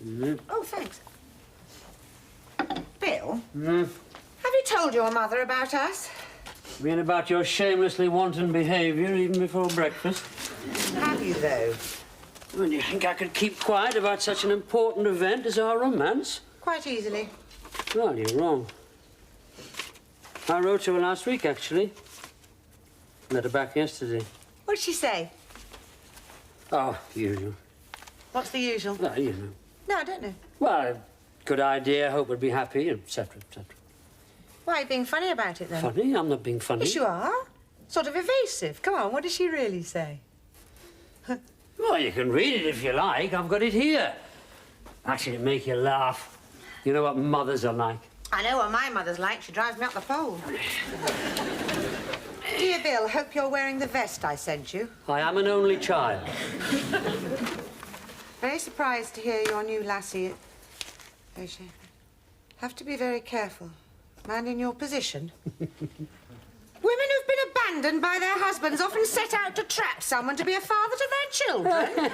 Oh, thanks. Bill? Have you told your mother about us? You mean about your shamelessly wanton behaviour even before breakfast? Have you, though? Well, do you think I could keep quiet about such an important event as our romance? Quite easily. Well, you're wrong. I wrote to her last week, actually. Met her back yesterday. What did she say? Oh, usual. What's the usual? Well, you know. No, I don't know. Well, good idea, hope we'll be happy, etc., etc. Why are you being funny about it, then? Funny? I'm not being funny. Yes, you are. Sort of evasive. Come on, what did she really say? Well, you can read it if you like. I've got it here. Actually, it'll make you laugh. You know what mothers are like. I know what my mother's like. She drives me up the pole. Dear Bill, hope you're wearing the vest I sent you. I am an only child. Very surprised to hear your new lassie. Have to be very careful. Man in your position. Women who've been abandoned by their husbands often set out to trap someone to be a father to their children.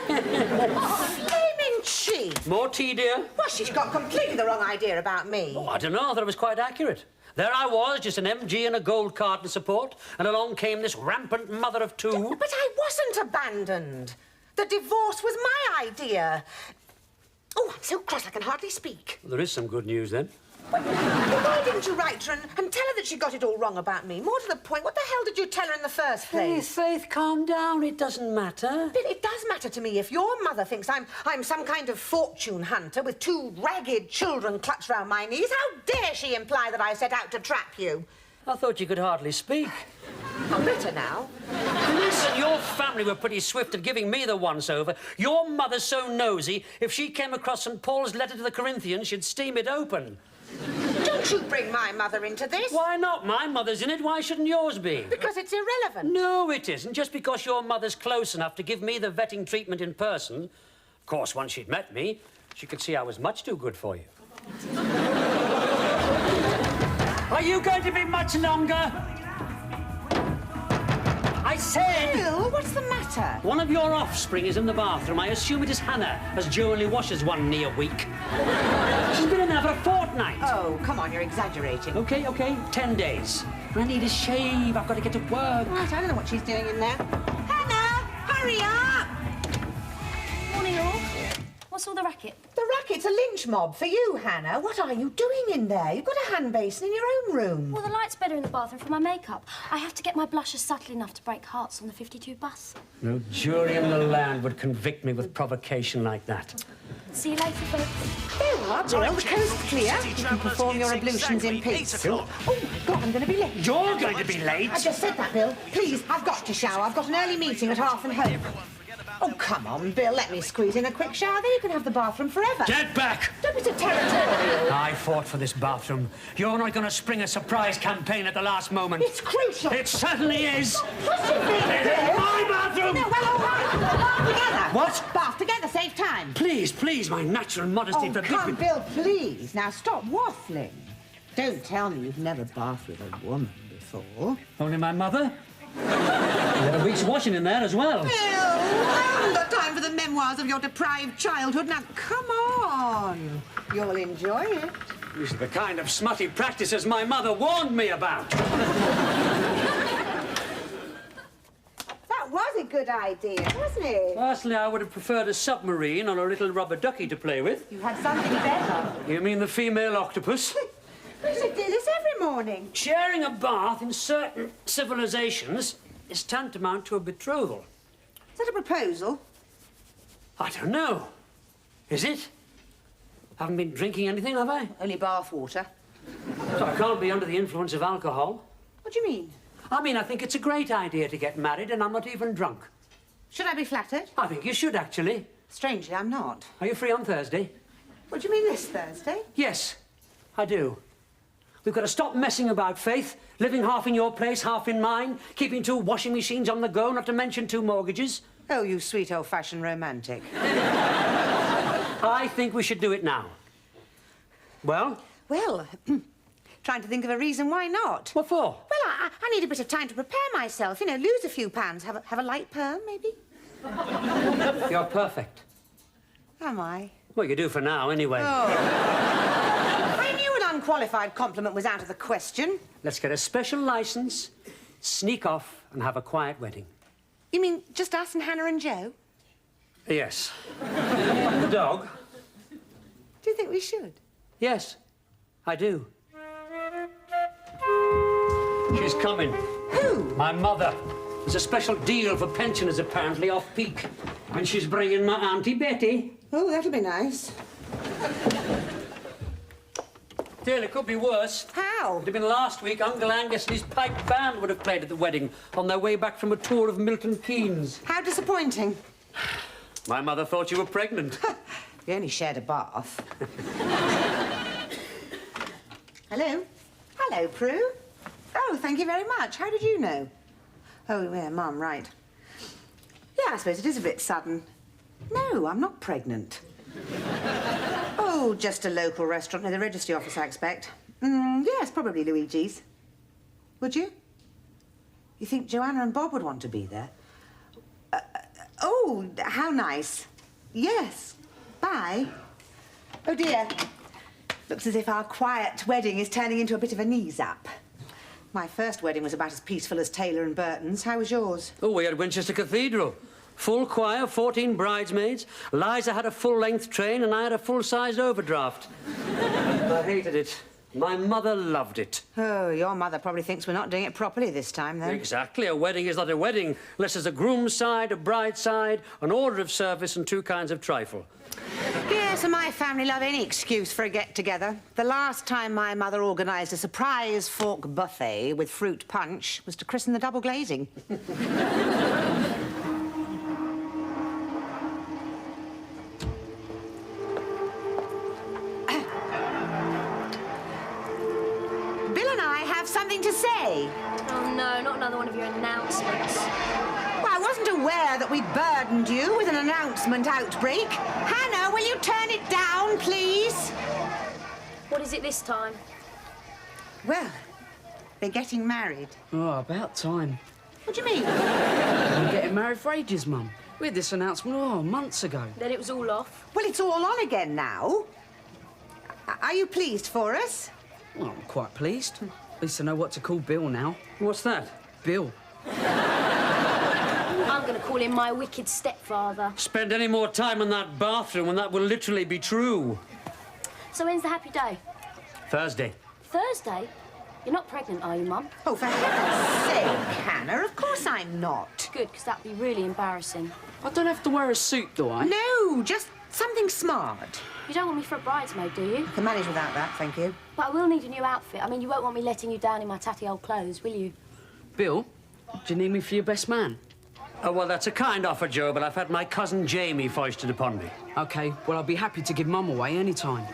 Oh, flaming cheek. More tea, dear? Well, she's got completely the wrong idea about me. Oh, I don't know. I thought it was quite accurate. There I was, just an MG and a gold card to support, and along came this rampant mother of two. But I wasn't abandoned. The divorce was my idea. Oh, I'm so cross I can hardly speak. Well, there is some good news, then. Well, why didn't you write to her and tell her that she got it all wrong about me? More to the point, what the hell did you tell her in the first place? Faith, calm down. It doesn't matter. Bill, it does matter to me. If your mother thinks I'm some kind of fortune hunter with two ragged children clutched round my knees, how dare she imply that I set out to trap you? I thought you could hardly speak. I'm better now. Listen, your family were pretty swift at giving me the once-over. Your mother's so nosy, if she came across St. Paul's letter to the Corinthians, she'd steam it open. Don't you bring my mother into this. Why not? My mother's in it. Why shouldn't yours be? Because it's irrelevant. No, it isn't. Just because your mother's close enough to give me the vetting treatment in person. Of course, once she'd met me, she could see I was much too good for you. Are you going to be much longer? I said... Bill, what's the matter? One of your offspring is in the bathroom. I assume it is Hannah, as Jo only washes one knee a week. She's been in there for a fortnight. Oh, come on, you're exaggerating. OK, 10 days. I need a shave. I've got to get to work. Right, I don't know what she's doing in there. Hannah, hurry up! Morning, all. What's all the racket? The racket's a lynch mob for you, Hannah. What are you doing in there? You've got a hand basin in your own room. Well, the light's better in the bathroom for my makeup. I have to get my blushes subtle enough to break hearts on the 52 bus. No jury in the land would convict me with provocation like that. See you later, folks. There you are, Bill. The coast's clear. You can perform your ablutions in peace. Oh, my God, I'm going to be late. You're going to be late? I just said that, Bill. Please, I've got to shower. I've got an early meeting at 8:30. Oh, come on, Bill. Let me squeeze in a quick shower. Then you can have the bathroom forever. Get back! Don't be so territorial. I fought for this bathroom. You're not going to spring a surprise campaign at the last moment. It's crucial. It certainly is. Push it, Bill. It's my bathroom! No, well, all right. Bath together. What? Bath together. Save time. Please, my natural modesty Oh, forbids come, me. Bill, please. Now, stop waffling. Don't tell me you've never bathed with a woman before. Only my mother? You had a week's washing in there as well. Bill, I haven't got time for the memoirs of your deprived childhood. Now, come on. You'll enjoy it. These are the kind of smutty practices my mother warned me about. That was a good idea, wasn't it? Personally, I would have preferred a submarine or a little rubber ducky to play with. You had something better. You mean the female octopus? We should do this every morning. Sharing a bath in certain civilizations is tantamount to a betrothal. Is that a proposal? I don't know. Is it? Haven't been drinking anything, have I? Only bath water. So I can't be under the influence of alcohol. What do you mean? I think it's a great idea to get married and I'm not even drunk. Should I be flattered? I think you should, actually. Strangely, I'm not. Are you free on Thursday? What do you mean this Thursday? Yes, I do. We've got to stop messing about, Faith. Living half in your place, half in mine. Keeping 2 washing machines on the go, not to mention 2 mortgages. Oh, you sweet old-fashioned romantic. I think we should do it now. Well? Well, trying to think of a reason why not. What for? Well, I need a bit of time to prepare myself. You know, lose a few pounds. Have a light perm, maybe? You're perfect. Am I? Well, you do for now, anyway. Oh. I knew an unqualified compliment was out of the question. Let's get a special licence, sneak off and have a quiet wedding. You mean just us and Hannah and Joe? Yes. The dog? Do you think we should? Yes, I do. She's coming. Who? My mother. There's a special deal for pensioners, apparently, off-peak. And she's bringing my Auntie Betty. Oh, that'll be nice. Still, it could be worse. How? It'd have been last week, Uncle Angus and his pipe band would have played at the wedding on their way back from a tour of Milton Keynes. How disappointing. My mother thought you were pregnant. You only shared a bath. Hello? Hello, Prue. Oh, thank you very much. How did you know? Oh, yeah, Mum, right. Yeah, I suppose it is a bit sudden. No, I'm not pregnant. Oh, just a local restaurant near the registry office, I expect. Yes, probably Luigi's. Would you? You think Joanna and Bob would want to be there? Oh, how nice. Yes. Bye. Oh, dear. Looks as if our quiet wedding is turning into a bit of a knees-up. My first wedding was about as peaceful as Taylor and Burton's. How was yours? Oh, we had Winchester Cathedral. Full choir, 14 bridesmaids. Liza had a full-length train and I had a full-sized overdraft. I hated it. My mother loved it. Oh, your mother probably thinks we're not doing it properly this time, then. Exactly. A wedding is not a wedding unless there's a groom's side, a bride's side, an order of service and 2 kinds of trifle. Yes, and my family love any excuse for a get-together. The last time my mother organised a surprise fork buffet with fruit punch was to christen the double glazing. Bill and I have something to say. Oh, no, not another one of your announcements. Well, I wasn't aware that we burdened you with an announcement outbreak. Hannah, will you turn it down, please? What is it this time? Well, they're getting married. Oh, about time. What do you mean? We're getting married for ages, Mum. We had this announcement, months ago. Then it was all off. Well, it's all on again now. Are you pleased for us? Well, I'm quite pleased. At least I know what to call Bill now. What's that? Bill. I'm going to call him my wicked stepfather. Spend any more time in that bathroom and that will literally be true. So when's the happy day? Thursday. Thursday? You're not pregnant, are you, Mum? Oh, for heaven's sake, Hannah, of course I'm not. Good, because that'd be really embarrassing. I don't have to wear a suit, do I? No, just something smart. You don't want me for a bridesmaid, do you? I can manage without that, thank you. But I will need a new outfit. I mean, you won't want me letting you down in my tatty old clothes, will you? Bill, do you need me for your best man? Oh, well, that's a kind offer, Joe, but I've had my cousin Jamie foisted upon me. OK, well, I'll be happy to give Mum away any time.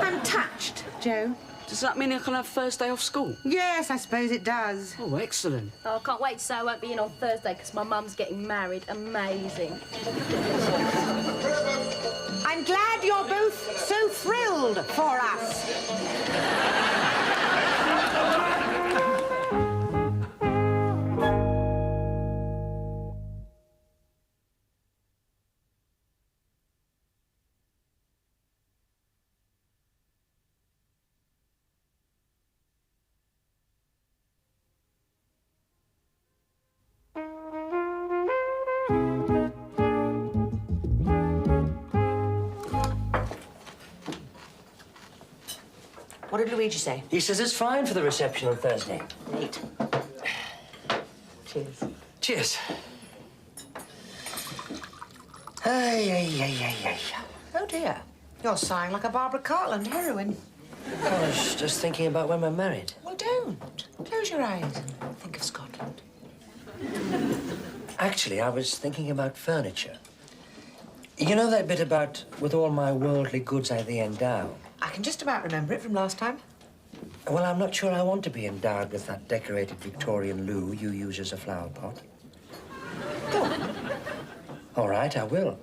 I'm touched, Joe. Does that mean I can have Thursday off school? Yes, I suppose it does. Oh, excellent. Oh, I can't wait to say I won't be in on Thursday because my mum's getting married. Amazing. I'm glad you're both so thrilled for us. What did Luigi say? He says it's fine for the reception on Thursday. Neat. Cheers. Cheers. Oh, dear. You're sighing like a Barbara Cartland heroine. I was just thinking about when we're married. Well, don't. Close your eyes and think of Scotland. Actually, I was thinking about furniture. You know that bit about, with all my worldly goods I thee endow? I can just about remember it from last time. Well, I'm not sure I want to be endowed with that decorated Victorian loo you use as a flower pot. Go on. All right, I will.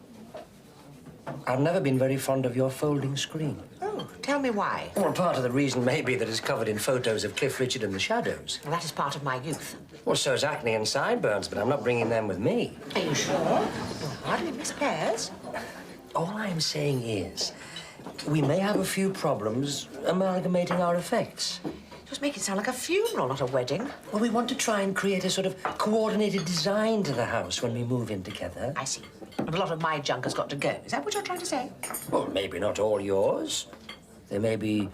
I've never been very fond of your folding screen. Oh, tell me why. Well, part of the reason may be that it's covered in photos of Cliff Richard and the Shadows. Well, that is part of my youth. Well, so's acne and sideburns, but I'm not bringing them with me. Are you sure? You'll hardly miss pairs. All I'm saying is, we may have a few problems amalgamating our effects. Just make it sound like a funeral, not a wedding. Well, we want to try and create a sort of coordinated design to the house when we move in together. I see. And a lot of my junk has got to go. Is that what you're trying to say? Well, maybe not all yours. There may be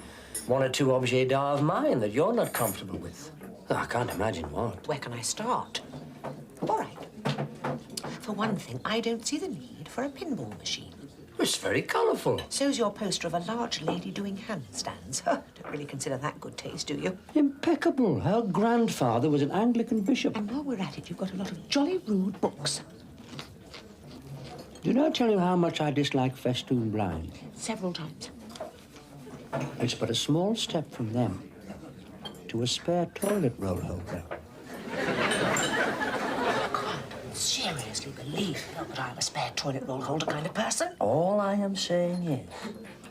one or two objets d'art of mine that you're not comfortable with. I can't imagine what. Where can I start? All right. For one thing, I don't see the need for a pinball machine. It's very colourful. So's your poster of a large lady doing handstands. Don't really consider that good taste, do you? Impeccable. Her grandfather was an Anglican bishop. And while we're at it, you've got a lot of jolly rude books. Did I tell you how much I dislike festoon blinds? Several times. It's but a small step from them to a spare toilet roll holder. Seriously believe that I'm a spare toilet roll holder kind of person. All I am saying is,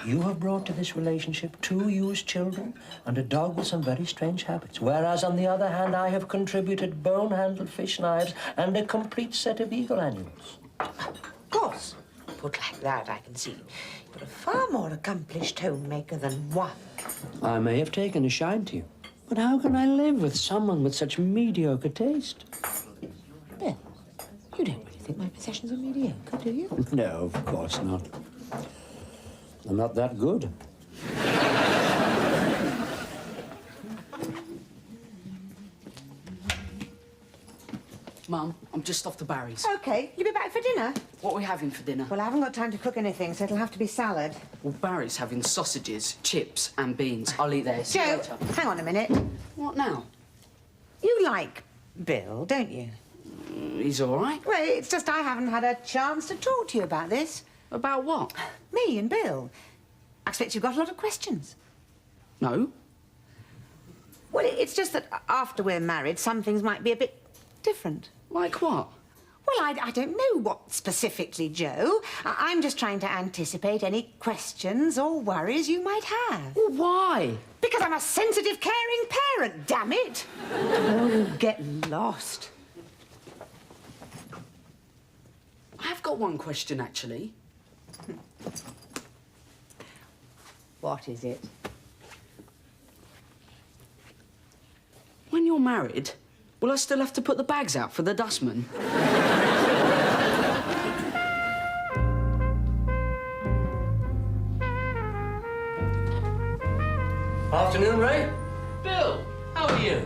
you have brought to this relationship 2 used children and a dog with some very strange habits. Whereas, on the other hand, I have contributed bone-handled fish knives and a complete set of eagle annuals. Of course. Put like that, I can see. You're a far more accomplished homemaker than one. I may have taken a shine to you, but how can I live with someone with such mediocre taste? Bill, you don't really think my possessions are mediocre, do you? No, of course not. They're not that good. Mum, I'm just off to Barry's. OK, you'll be back for dinner? What are we having for dinner? Well, I haven't got time to cook anything, so it'll have to be salad. Well, Barry's having sausages, chips and beans. I'll eat there. See you Joe, later. hang on a minute. What now? You like Bill, don't you? He's all right. Well, it's just I haven't had a chance to talk to you about this. About what? Me and Bill. I expect you've got a lot of questions. No. Well, it's just that after we're married, some things might be a bit different. Like what? Well, I don't know what specifically, Joe. I'm just trying to anticipate any questions or worries you might have. Well, why? Because I'm a sensitive, caring parent, damn it! Oh, get lost. I've got one question, actually. What is it? When you're married, will I still have to put the bags out for the dustman? Afternoon, Ray. Bill, how are you?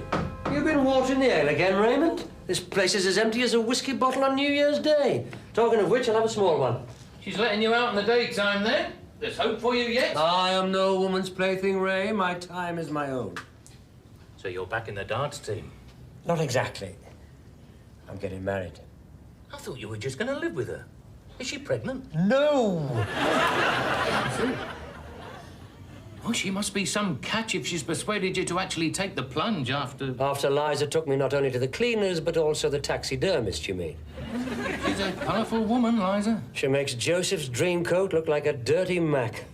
You've been watering the ale again, Raymond? This place is as empty as a whiskey bottle on New Year's Day. Talking of which, I'll have a small one. She's letting you out in the daytime, then? There's hope for you yet? I am no woman's plaything, Ray. My time is my own. So you're back in the darts team? Not exactly. I'm getting married. I thought you were just going to live with her. Is she pregnant? No! Oh, she must be some catch if she's persuaded you to actually take the plunge after... After Liza took me not only to the cleaners, but also the taxidermist, you mean? She's a colourful woman, Liza. She makes Joseph's dream coat look like a dirty Mac.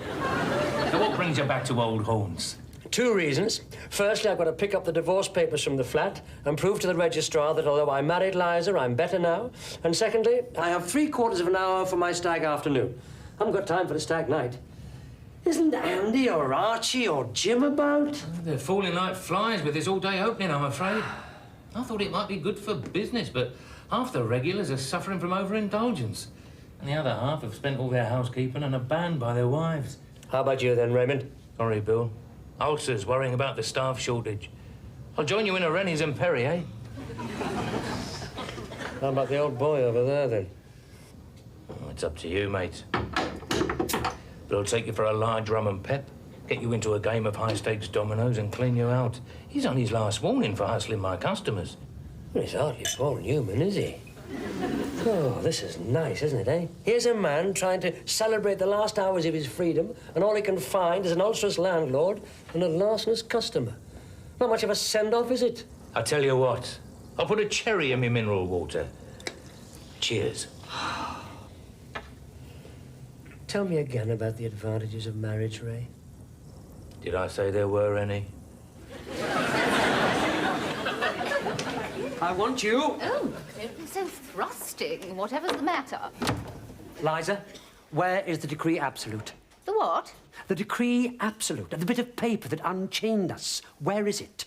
Now, what brings you back to old haunts? 2 reasons. Firstly, I've got to pick up the divorce papers from the flat and prove to the registrar that although I married Liza, I'm better now. And secondly, I have 3/4 of an hour for my stag afternoon. I haven't got time for the stag night. Isn't Andy or Archie or Jim about? They're falling like flies with this all-day opening, I'm afraid. I thought it might be good for business, but half the regulars are suffering from overindulgence. And the other half have spent all their housekeeping and are banned by their wives. How about you then, Raymond? Sorry, Bill. Ulcers worrying about the staff shortage. I'll join you in a Rennie's and Perry, eh? How about the old boy over there, then? Oh, it's up to you, mate. But I'll take you for a large rum and pep, get you into a game of high-stakes dominoes and clean you out. He's on his last warning for hustling my customers. Well, he's hardly Paul Newman, is he? Oh, this is nice, isn't it, eh? Here's a man trying to celebrate the last hours of his freedom, and all he can find is an ulcerous landlord and a larcenous customer. Not much of a send-off, is it? I tell you what, I'll put a cherry in my mineral water. Cheers. Tell me again about the advantages of marriage, Ray. Did I say there were any? I want you. Oh, don't be so thrusting. Whatever's the matter? Liza, Where is the decree absolute? The what? The decree absolute, the bit of paper that unchained us. Where is it?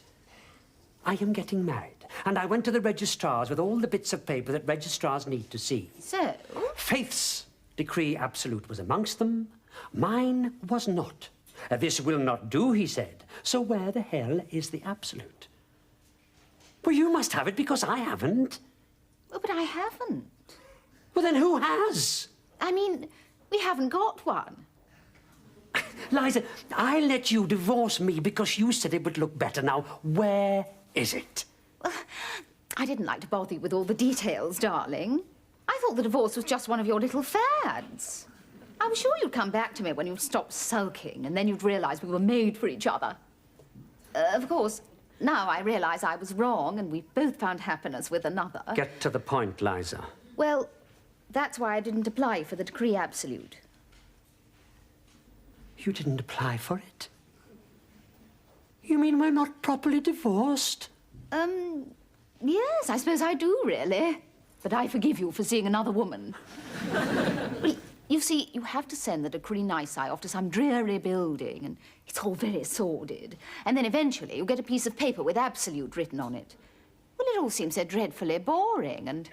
I am getting married, and I went to the registrars with all the bits of paper that registrars need to see. So? Faith's decree absolute was amongst them. Mine was not. This will not do, he said. So where the hell is the absolute? Well, you must have it because I haven't. Well, but I haven't. Well, then who has? I mean, we haven't got one. Liza, I let you divorce me because you said it would look better. Now, where is it? Well, I didn't like to bother you with all the details, darling. I thought the divorce was just one of your little fads. I was sure you'd come back to me when you'd stopped sulking, and then you'd realise we were made for each other. Of course, now I realise I was wrong, and we've both found happiness with another. Get to the point, Liza. Well, that's why I didn't apply for the decree absolute. You didn't apply for it? You mean we're not properly divorced? Yes, I suppose I do, really. But I forgive you for seeing another woman. Well, you see, you have to send the decree nisi off to some dreary building, and it's all very sordid. And then eventually you get a piece of paper with absolute written on it. Well, it all seems so dreadfully boring and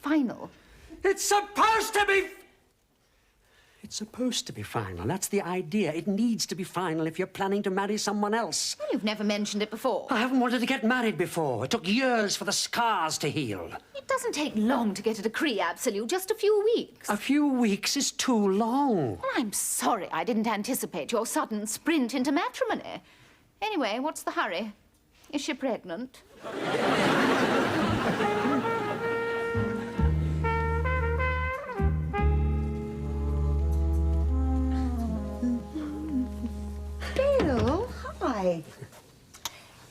final. It's supposed to be... It's supposed to be final. That's the idea. It needs to be final if you're planning to marry someone else. Well, you've never mentioned it before. I haven't wanted to get married before. It took years for the scars to heal. It doesn't take long to get a decree absolute, just a few weeks. A few weeks is too long. Well, I'm sorry I didn't anticipate your sudden sprint into matrimony. Anyway, what's the hurry? Is she pregnant? Bill, hi.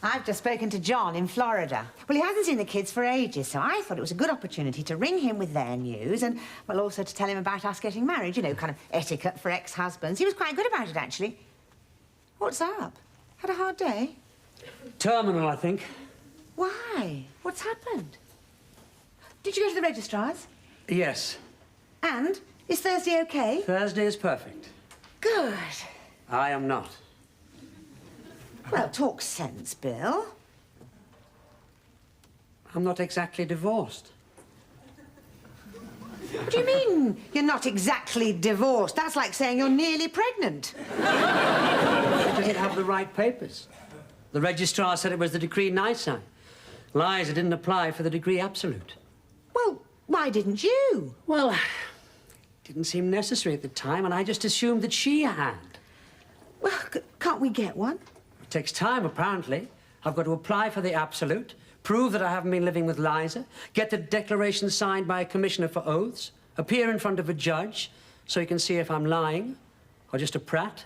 I've just spoken to John in Florida. Well, he hasn't seen the kids for ages, so I thought it was a good opportunity to ring him with their news and, well, also to tell him about us getting married, you know, kind of etiquette for ex-husbands. He was quite good about it, actually. What's up? Had a hard day? Terminal, I think. Why? What's happened? Did you go to the registrars? Yes. And? Is Thursday okay? Thursday is perfect. Good. I am not. Well, talk sense, Bill. I'm not exactly divorced. What do you mean you're not exactly divorced? That's like saying you're nearly pregnant. I didn't have the right papers. The registrar said it was the decree nisi. Liza didn't apply for the decree absolute. Well, why didn't you? Well, it didn't seem necessary at the time, and I just assumed that she had. Well, can't we get one? It takes time, apparently. I've got to apply for the absolute, prove that I haven't been living with Liza, get the declaration signed by a commissioner for oaths, appear in front of a judge so he can see if I'm lying or just a prat.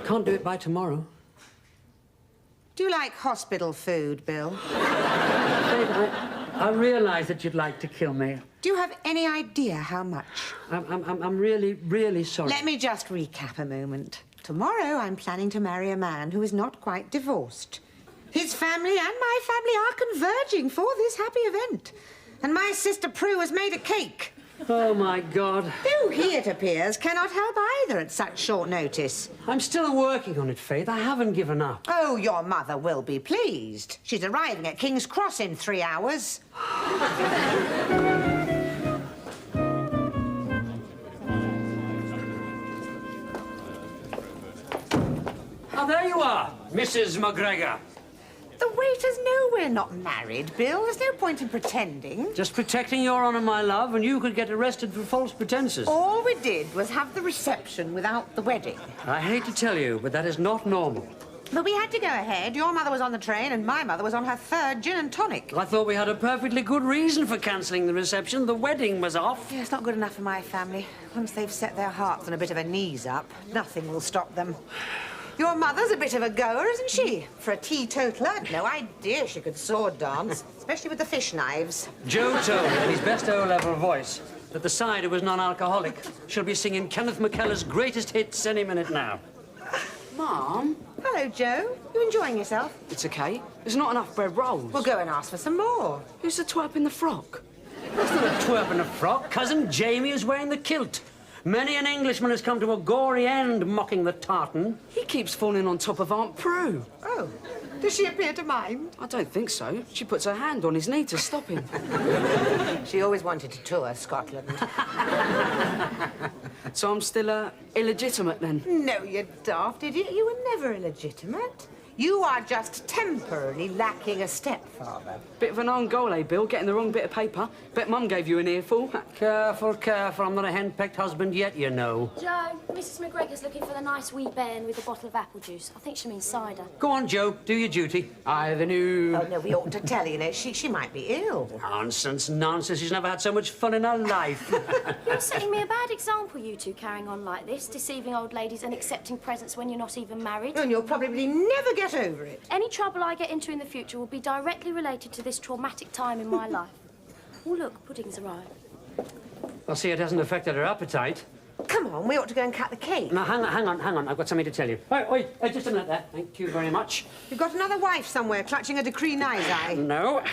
Can't do it by tomorrow. Do you like hospital food, Bill? I realise that you'd like to kill me. Do you have any idea how much? I'm really, really sorry. Let me just recap a moment. Tomorrow, I'm planning to marry a man who is not quite divorced. His family and my family are converging for this happy event. And my sister Prue has made a cake. Oh, my God. Who, he, it appears, cannot help either at such short notice. I'm still working on it, Faith. I haven't given up. Oh, your mother will be pleased. She's arriving at King's Cross in 3 hours. Oh, there you are, Mrs. McGregor. The waiters know we're not married, Bill. There's no point in pretending. Just protecting your honour, my love, and you could get arrested for false pretences. All we did was have the reception without the wedding. I hate to tell you, but that is not normal. But we had to go ahead. Your mother was on the train and my mother was on her 3rd gin and tonic. I thought we had a perfectly good reason for cancelling the reception. The wedding was off. Yeah, it's not good enough for my family. Once they've set their hearts on a bit of a knees up, nothing will stop them. Your mother's a bit of a goer, isn't she? For a teetotaler, I'd no idea she could sword dance, especially with the fish knives. Joe told me in his best O-level voice that the cider was non-alcoholic. She'll be singing Kenneth McKellar's greatest hits any minute now. Mum? Hello, Joe. You enjoying yourself? It's okay. There's not enough bread rolls. We'll go and ask for some more. Who's the twerp in the frock? That's not a twerp in a frock. Cousin Jamie is wearing the kilt. Many an Englishman has come to a gory end mocking the tartan. He keeps falling on top of Aunt Prue. Oh, does she appear to mind? I don't think so. She puts her hand on his knee to stop him. She always wanted to tour Scotland. So I'm still, illegitimate then? No, you daft idiot. You were never illegitimate. You are just temporarily lacking a stepfather. Bit of an own goal, eh, Bill? Getting the wrong bit of paper. Bet Mum gave you an earful. Careful, careful. I'm not a hen-pecked husband yet, you know. Joe, Mrs. McGregor's looking for the nice wee bairn with a bottle of apple juice. I think she means cider. Go on, Joe. Do your duty. I, the new... Oh, no, we ought to tell you, she might be ill. Nonsense, nonsense. She's never had so much fun in her life. You're setting me a bad example, you two, carrying on like this, deceiving old ladies and accepting presents when you're not even married. And you'll probably never get over it. Any trouble I get into in the future will be directly related to this traumatic time in my life. Oh, look, pudding's arrived. I'll see it hasn't affected her appetite. Come on, we ought to go and cut the cake. Now, hang on. I've got something to tell you. Oi, just a minute there. Thank you very much. You've got another wife somewhere clutching a decree nisi. No,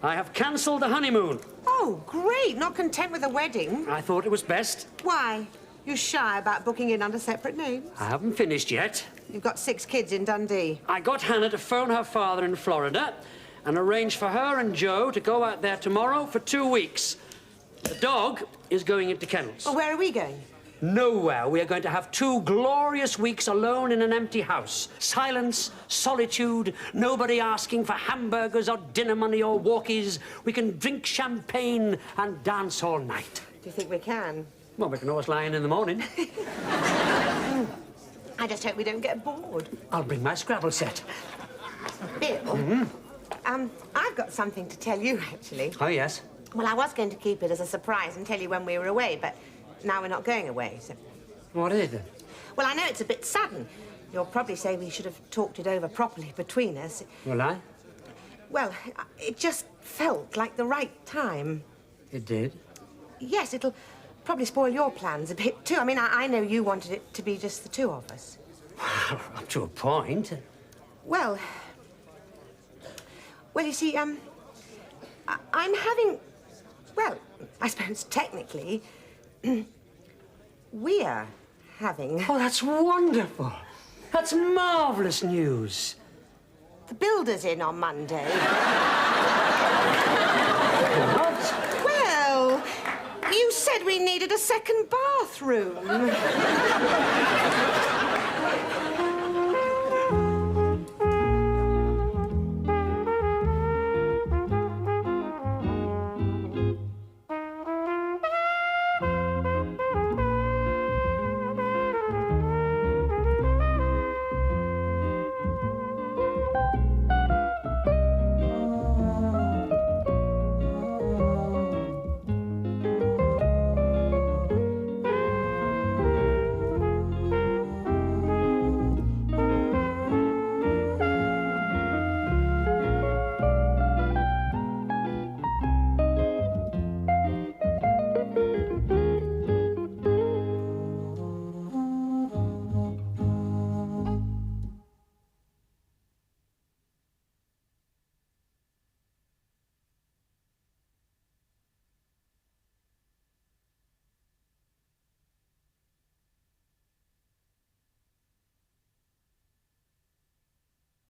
I have cancelled the honeymoon. Oh, great. Not content with the wedding. I thought it was best. Why? You shy about booking in under separate names? I haven't finished yet. You've got 6 kids in Dundee. I got Hannah to phone her father in Florida and arrange for her and Joe to go out there tomorrow for 2 weeks. The dog is going into kennels. Well, where are we going? Nowhere. We are going to have 2 glorious weeks alone in an empty house. Silence, solitude, nobody asking for hamburgers or dinner money or walkies. We can drink champagne and dance all night. Do you think we can? Well, we can always lie in the morning. I just hope we don't get bored. I'll bring my Scrabble set. Bill, I've got something to tell you, actually. Oh, yes? Well, I was going to keep it as a surprise and tell you when we were away, but now we're not going away, so... What is it? Well, I know it's a bit sudden. You'll probably say we should have talked it over properly between us. Will I? Well, it just felt like the right time. It did? Yes, it'll probably spoil your plans a bit, too. I mean, I know you wanted it to be just the 2 of us. Up to a point. Well, you see, I'm having, well, I suppose technically, we're having... Oh, that's wonderful. That's marvellous news. The builder's in on Monday. What? Well, you said we needed a second bathroom.